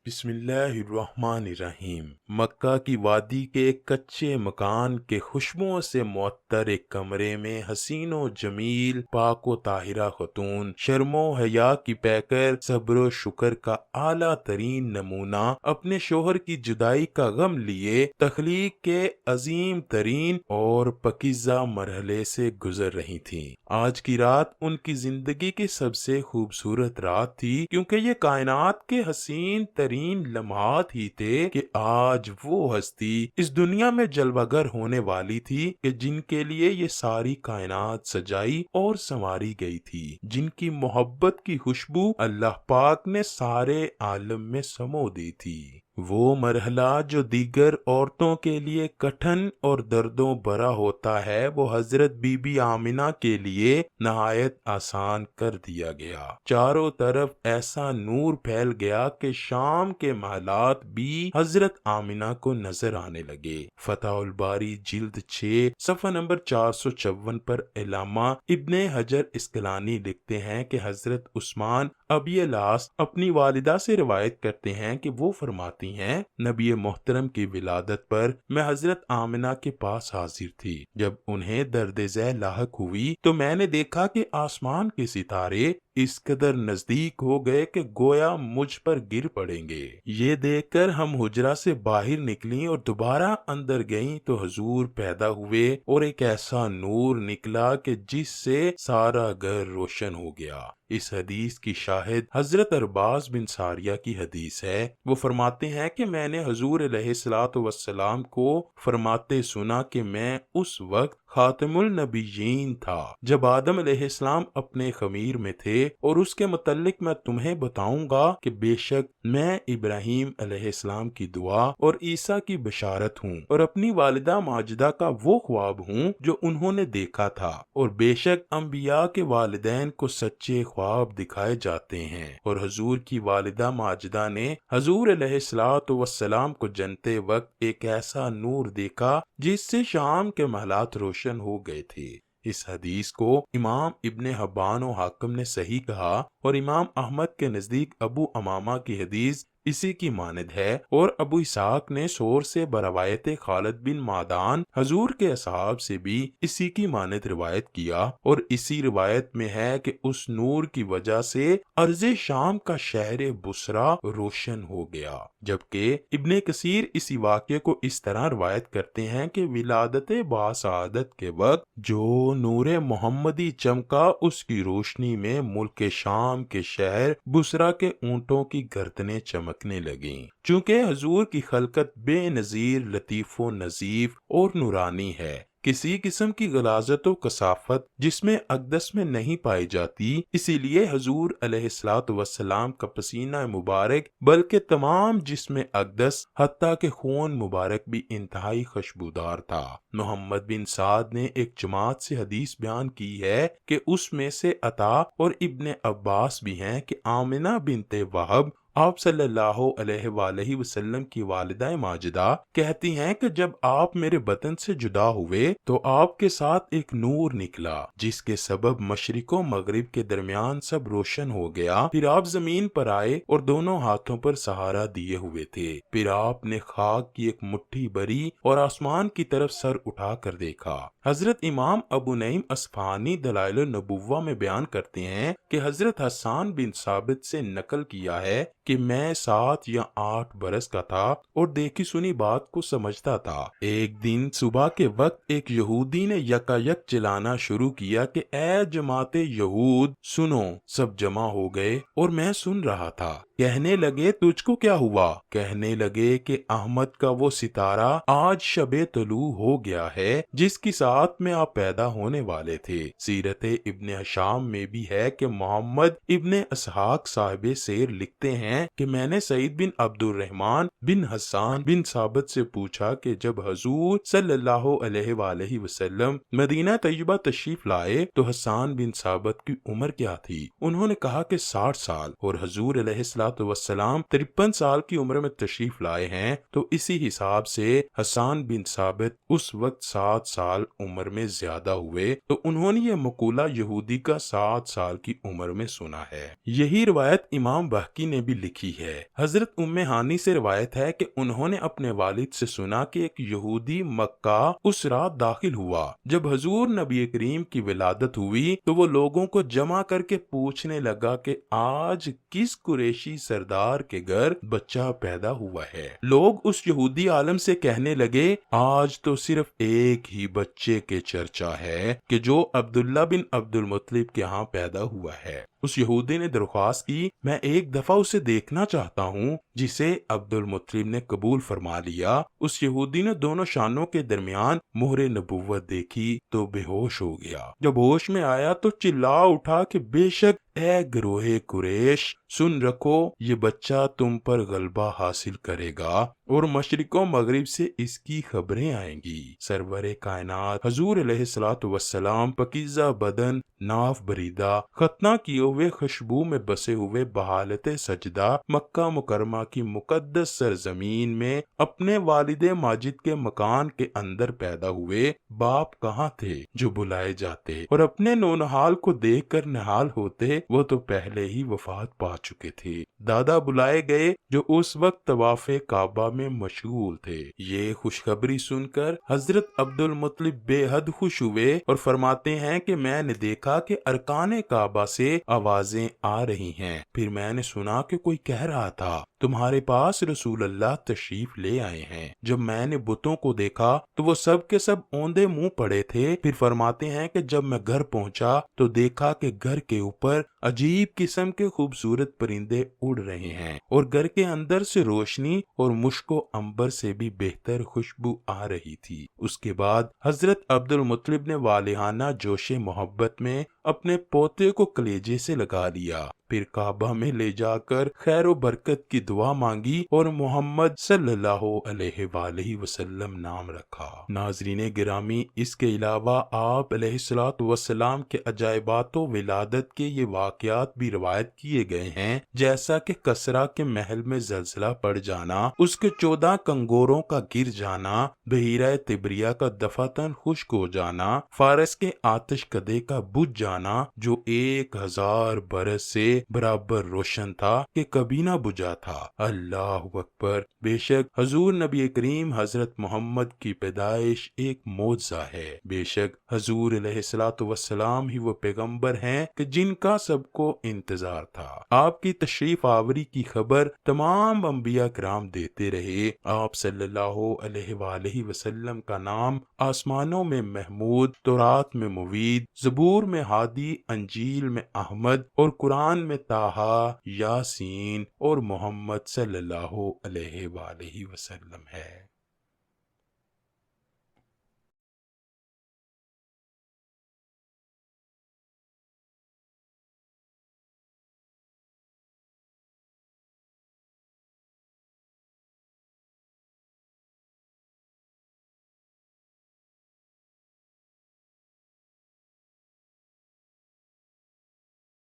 بسم اللہ الرحمن الرحیم۔ مکہ کی وادی کے ایک کچے مکان کے خوشبوؤں سے معطر ایک کمرے میں حسین و جمیل پاک و طاہرہ خاتون شرم و حیا کی پیکر صبر و شکر کا اعلیٰ ترین نمونہ اپنے شوہر کی جدائی کا غم لیے تخلیق کے عظیم ترین اور پاکیزہ مرحلے سے گزر رہی تھیں۔ آج کی رات ان کی زندگی کی سب سے خوبصورت رات تھی، کیونکہ یہ کائنات کے حسین ترین لمحات ہی تھے کہ آج وہ ہستی اس دنیا میں جلوہ گر ہونے والی تھی کہ جن کے لیے یہ ساری کائنات سجائی اور سنواری گئی تھی، جن کی محبت کی خوشبو اللہ پاک نے سارے عالم میں سمو دی تھی۔ وہ مرحلہ جو دیگر عورتوں کے لیے کٹھن اور دردوں بھرا ہوتا ہے، وہ حضرت بی بی آمنہ کے لیے نہایت آسان کر دیا گیا۔ چاروں طرف ایسا نور پھیل گیا کہ شام کے محلات بھی حضرت آمنہ کو نظر آنے لگے۔ فتح الباری جلد 6 صفحہ نمبر 454 پر علامہ ابن حجر اسقلانی لکھتے ہیں کہ حضرت عثمان ابی العاص اپنی والدہ سے روایت کرتے ہیں کہ وہ فرماتی ہیں، نبی محترم کی ولادت پر میں حضرت آمنہ کے پاس حاضر تھی۔ جب انہیں درد ذیل لاحق ہوئی تو میں نے دیکھا کہ آسمان کے ستارے اس قدر نزدیک ہو گئے کہ گویا مجھ پر گر پڑیں گے۔ یہ دیکھ کر ہم حجرہ سے باہر نکلیں اور دوبارہ اندر گئیں تو حضور پیدا ہوئے اور ایک ایسا نور نکلا کہ جس سے سارا گھر روشن ہو گیا۔ اس حدیث کی شاہد حضرت ارباز بن ساریہ کی حدیث ہے۔ وہ فرماتے ہیں کہ میں نے حضور علیہ الصلوۃ والسلام کو فرماتے سنا کہ میں اس وقت خاتم النبیین تھا جب آدم علیہ السلام اپنے خمیر میں تھے، اور اس کے متعلق میں تمہیں بتاؤں گا کہ بے شک میں ابراہیم علیہ السلام کی دعا اور عیسیٰ کی بشارت ہوں، اور اپنی والدہ ماجدہ کا وہ خواب ہوں جو انہوں نے دیکھا تھا، اور بے شک انبیاء کے والدین کو سچے خواب دکھائے جاتے ہیں۔ اور حضور کی والدہ ماجدہ نے حضور علیہ الصلوۃ والسلام کو جنتے وقت ایک ایسا نور دیکھا جس سے شام کے محلات روشن ہو گئے تھے۔ اس حدیث کو امام ابن حبان و حاکم نے صحیح کہا، اور امام احمد کے نزدیک ابو امامہ کی حدیث اسی کی مانند ہے، اور ابو اسحاق نے سور سے بروایت خالد بن معدان حضور کے اصحاب سے بھی اسی کی مانند روایت کیا، اور اسی روایت میں ہے کہ اس نور کی وجہ سے ارض شام کا شہر بصرہ روشن ہو گیا۔ جبکہ ابن کثیر اسی واقعے کو اس طرح روایت کرتے ہیں کہ ولادت باسعادت کے وقت جو نور محمدی چمکا، اس کی روشنی میں ملک شام کے شہر بصرہ کے اونٹوں کی گردنیں چمکنے لگیں۔ چونکہ حضور کی خلقت بے نظیر لطیف و نظیف اور نورانی ہے، کسی قسم کی غلاظت و کثافت جس میں اقدس میں نہیں پائی جاتی، اسی لیے حضور علیہ الصلوۃ والسلام کا پسینہ مبارک بلکہ تمام جسم اقدس حتیٰ کہ خون مبارک بھی انتہائی خوشبودار تھا۔ محمد بن سعد نے ایک جماعت سے حدیث بیان کی ہے کہ اس میں سے عطا اور ابن عباس بھی ہیں کہ آمنہ بنت وہب آپ صلی اللہ علیہ وآلہ وسلم کی والدہ ماجدہ کہتی ہیں کہ جب آپ میرے بطن سے جدا ہوئے تو آپ کے ساتھ ایک نور نکلا جس کے سبب مشرق و مغرب کے درمیان سب روشن ہو گیا۔ پھر آپ زمین پر آئے اور دونوں ہاتھوں پر سہارا دیے ہوئے تھے۔ پھر آپ نے خاک کی ایک مٹھی بھری اور آسمان کی طرف سر اٹھا کر دیکھا۔ حضرت امام ابو نعیم اصفہانی دلائل النبوہ میں بیان کرتے ہیں کہ حضرت حسان بن ثابت سے نقل کیا ہے کہ میں 7 یا 8 برس کا تھا اور دیکھی سنی بات کو سمجھتا تھا۔ ایک دن صبح کے وقت ایک یہودی نے یکا یک چلانا شروع کیا کہ اے جماعت یہود سنو۔ سب جمع ہو گئے اور میں سن رہا تھا۔ کہنے لگے تجھ کو کیا ہوا؟ کہنے لگے کہ احمد کا وہ ستارہ آج شب طلوع ہو گیا ہے جس کی ساتھ میں آپ پیدا ہونے والے تھے۔ سیرت ابن ہشام میں بھی ہے کہ محمد ابن اسحاق صاحب سیر لکھتے ہیں کہ میں نے سعید بن عبد الرحمن بن حسان بن ثابت سے پوچھا کہ جب حضور صلی اللہ علیہ وآلہ وسلم مدینہ طیبہ تشریف لائے تو حسان بن ثابت کی عمر کیا تھی؟ انہوں نے کہا کہ 60 سال، اور حضور علیہ الصلوۃ والسلام 53 سال کی عمر میں تشریف لائے ہیں، تو اسی حساب سے حسان بن ثابت اس وقت 7 سال عمر میں زیادہ ہوئے، تو انہوں نے یہ مقولہ یہودی کا 7 سال کی عمر میں سنا ہے۔ یہی روایت امام بہقی نے بھی لکھی ہے۔ حضرت ام ہانی سے روایت ہے کہ انہوں نے اپنے والد سے سنا کہ ایک یہودی مکہ اس رات داخل ہوا۔ جب حضور نبی کریم کی ولادت ہوئی تو وہ لوگوں کو جمع کر کے پوچھنے لگا کہ آج کس قریشی سردار کے گھر بچہ پیدا ہوا ہے۔ لوگ اس یہودی عالم سے کہنے لگے آج تو صرف ایک ہی بچے کے چرچا ہے کہ جو عبداللہ بن عبد المطلب کے ہاں پیدا ہوا ہے۔ اس یہودی نے درخواست کی میں ایک دفعہ اسے دیکھنا چاہتا ہوں، جسے عبد المطلب نے قبول فرما لیا۔ اس یہودی نے دونوں شانوں کے درمیان مہر نبوت دیکھی تو بے ہوش ہو گیا۔ جب ہوش میں آیا تو چلا اٹھا کہ بے شک اے گروہ قریش، سن رکھو یہ بچہ تم پر غلبہ حاصل کرے گا اور مشرق و مغرب سے اس کی خبریں آئیں گی۔ سرور کائنات حضور علیہ الصلوۃ والسلام پاکیزہ بدن، ناف بریدہ، ختنہ کیے ہوئے خوشبو میں بسے ہوئے بحالت سجدہ مکہ مکرمہ کی مقدس سرزمین میں اپنے والد ماجد کے مکان کے اندر پیدا ہوئے۔ باپ کہاں تھے جو بلائے جاتے اور اپنے نونہال کو دیکھ کر نہال ہوتے؟ وہ تو پہلے ہی وفات پا چکے تھے۔ دادا بلائے گئے جو اس وقت طواف کعبہ میں مشغول تھے۔ یہ خوشخبری سن کر حضرت عبد المطلب بے حد خوش ہوئے اور فرماتے ہیں کہ میں نے دیکھا کہ ارکان کعبہ سے آوازیں آ رہی ہیں، پھر میں نے سنا کہ کوئی کہہ رہا تھا تمہارے پاس رسول اللہ تشریف لے آئے ہیں۔ جب میں نے بتوں کو دیکھا تو وہ سب کے سب اوندے منہ پڑے تھے۔ پھر فرماتے ہیں کہ جب میں گھر پہنچا تو دیکھا کہ گھر کے اوپر عجیب قسم کے خوبصورت پرندے اڑ رہے ہیں اور گھر کے اندر سے روشنی اور مشک و عنبر سے بھی بہتر خوشبو آ رہی تھی۔ اس کے بعد حضرت عبد المطلب نے والہانہ جوش محبت میں اپنے پوتے کو کلیجے سے لگا لیا، پھر کعبہ میں لے جا کر خیر و برکت کی دعا مانگی اور محمد صلی اللہ علیہ وآلہ وسلم نام رکھا۔ ناظرین گرامی، اس کے علاوہ آپ علیہ الصلوۃ والسلام کے عجائبات و ولادت کے یہ واقعات بھی روایت کیے گئے ہیں، جیسا کہ کسریٰ کے محل میں زلزلہ پڑ جانا، اس کے 14 کنگوروں کا گر جانا، بحیرہ تبریہ کا دفاتن خشک ہو جانا، فارس کے آتش کدے کا بجھ جانا جو 1000 برس سے برابر روشن تھا کہ کبھی نہ بجھا تھا۔ اللہ اکبر! بے شک حضور نبی کریم حضرت محمد کی پیدائش ایک معجزہ ہے۔ بے شک حضور علیہ الصلوۃ والسلام ہی وہ پیغمبر ہیں کہ جن کا سب کو انتظار تھا۔ آپ کی تشریف آوری کی خبر تمام انبیاء کرام دیتے رہے۔ آپ صلی اللہ علیہ وآلہ وسلم کا نام آسمانوں میں محمود، تورات میں موید، زبور میں ہادی، انجیل میں احمد اور قرآن میں طٰہٰ، یاسین اور محمد صلی اللہ علیہ وآلہ وسلم ہے۔